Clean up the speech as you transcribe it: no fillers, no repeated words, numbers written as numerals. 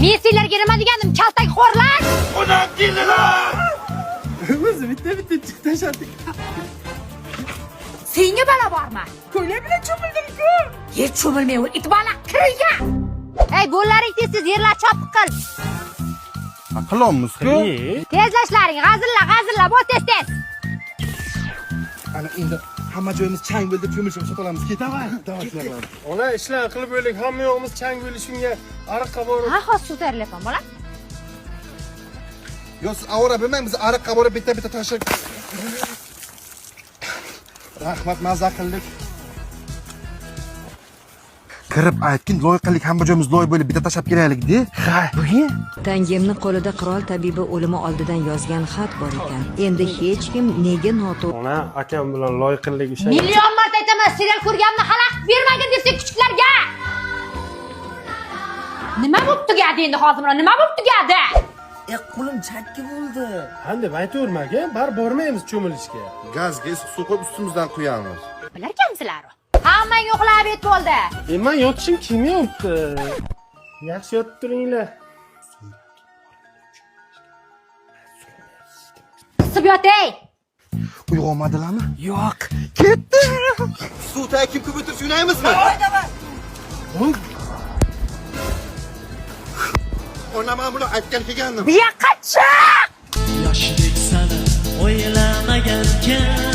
Men senlarga nima degandim, kaltak xo'rlar? Ulan dinliler! O'zi bitta chiq tashladik. Senga balo bormi? Ko'ylak bilan cho'mildim-ku. Hech cho'milmay ol, it bola kirga. Ey, bo'llaring tez yerlar chopiq qil. Qilamiz-ku. Tezlashlaring, g'azilla, bo'l tez. Ana endi hamma joyimiz chang bo'ldi, cho'milishib sotamiz. Davay. Ona ishlar qilib o'ylik, hamma yo'g'imiz chang bo'lishunga ariqqa borib. Ha, hozir ko'tarilyapman, bola. Yo, siz avora bilmang, biz ariqqa borib bitta tashlab. Rahmat, mazza qildik. Kirib aytgin, loyiqalik hamma joyimiz loy bo'lib bitta tashlab kelaylik-da. Ha, bo'yin. Tangemni qo'lida qirol tabibi o'limi oldidan yozgan xat bor ekan. Endi hech kim nega noto'g'ri Ona akam bilan loyiqillik o'sha. Million marta aytaman, serial ko'rganimni xalaqit bermagin desang kuchuklarga. Nima bo'pti gadi endi hozir mana? Nima bo'pti gadi? Qo'lim chakki bo'ldi. Qanday aytavermaga, bar bormaymiz cho'milishga. Gazga issiq suv qo'yib ustimizdan quyamiz. Bilarkansizlar? Hammang uxlab et bo'ldi. Men yotishim kelmayapti. Yaxshi yotib turinglar. Qisib yotay. Uyg'onmadilarmi? Yo'q. Ketdi. Suvda kim ko'p o'tirib yunaymizmi? Ona men buni aytgan kelgandim. Bu yoqqa chiq. Yoshlik sani o'ylamagankan